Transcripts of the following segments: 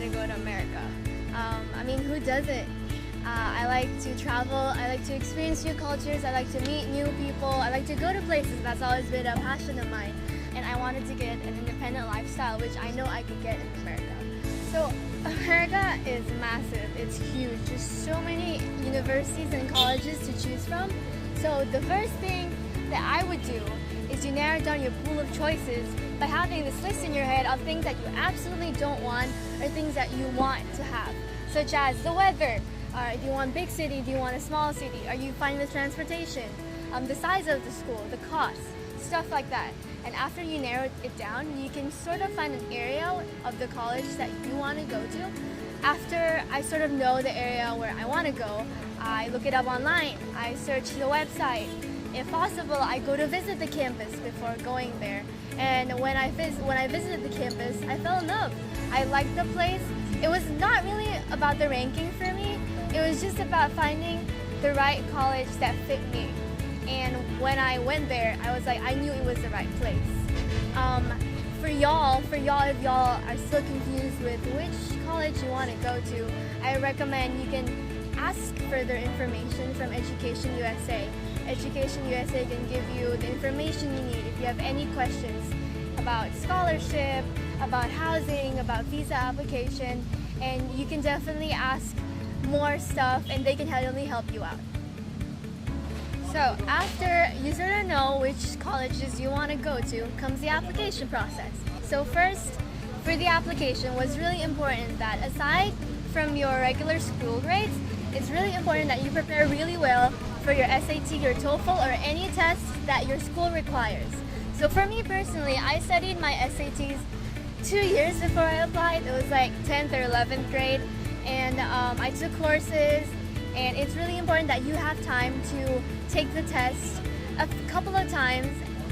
to go to America. I mean, who doesn't? I like to travel, I like to experience new cultures, I like to meet new people, I like to go to places. That's always been a passion of mine. And I wanted to get an independent lifestyle, which I know I could get in America. So America is massive, it's huge. There's so many universities and colleges to choose from. So the first thing that I would do is you narrow down your pool of choices by having this list in your head of things that you absolutely don't want or things that you want to have, such as the weather. Do you want a big city? Do you want a small city? Are you fine with transportation? The size of the school, the cost, stuff like that. And after you narrow it down, you can sort of find an area of the college that you want to go to. After I sort of know the area where I want to go, I look it up online. I search the website. If possible, I go to visit the campus before going there. And when I visited the campus, I fell in love. I liked the place. It was not really about the ranking for me. It was just about finding the right college that fit me. And when I went there, I was like, I knew it was the right place. For y'all, if y'all are still confused with which college you want to go to, I recommend you can ask further information from EducationUSA. EducationUSA can give you the information you need if you have any questions about scholarship, about housing, about visa application, and you can definitely ask more stuff and they can really help you out. So after you sort of know which colleges you want to go to comes the application process. So first, for the application, what's really important that aside from your regular school grades, it's really important that you prepare really well for your SAT, your TOEFL, or any tests that your school requires. So for me personally, I studied my SATs 2 years before I applied. It was like 10th or 11th grade, and I took courses, and it's really important that you have time to take the test a couple of times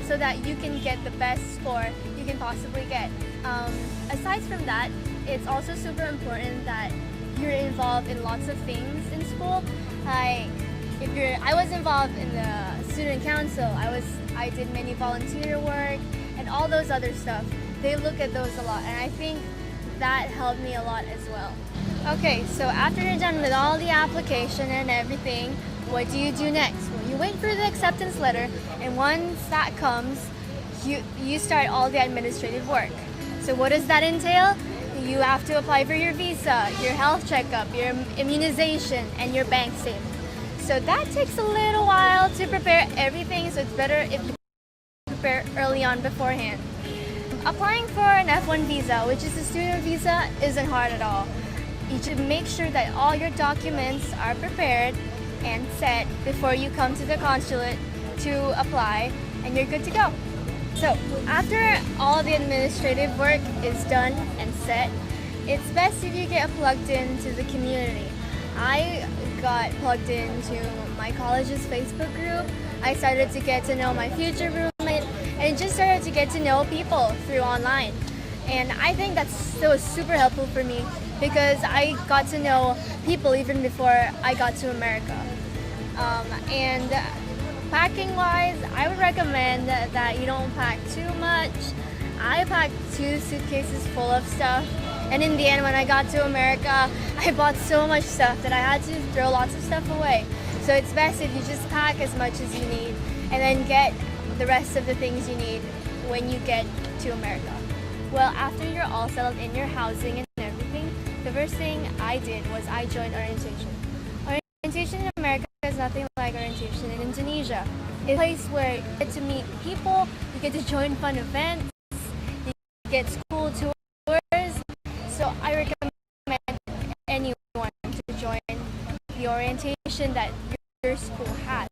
so that you can get the best score you can possibly get. Aside from that, it's also super important that you're involved in lots of things in school. Like I was involved in the student council. I did many volunteer work and all those other stuff. They look at those a lot, and I think that helped me a lot as well. Okay, so after you're done with all the application and everything, what do you do next? Well, you wait for the acceptance letter, and once that comes, you start all the administrative work. So what does that entail? You have to apply for your visa, your health checkup, your immunization, and your bank statement. So that takes a little while to prepare everything, so it's better if you prepare early on beforehand. Applying for an F1 visa, which is a student visa, isn't hard at all. You should make sure that all your documents are prepared and set before you come to the consulate to apply, and you're good to go. So after all the administrative work is done and set, it's best if you get plugged into the community. I got plugged into my college's Facebook group. I started to get to know my future roommate and just started to get to know people through online. And I think that was super helpful for me because I got to know people even before I got to America. And packing wise, I would recommend that you don't pack too much. I packed 2 suitcases full of stuff, and in the end when I got to America, I bought so much stuff that I had to throw lots of stuff away. So it's best if you just pack as much as you need and then get the rest of the things you need when you get to America. Well, after you're all settled in your housing and everything, the first thing I did was I joined orientation. Orientation in America is nothing like orientation in Indonesia. It's a place where you get to meet people, you get to join fun events, you get school tours. So I recommend anyone to join the orientation that your school has.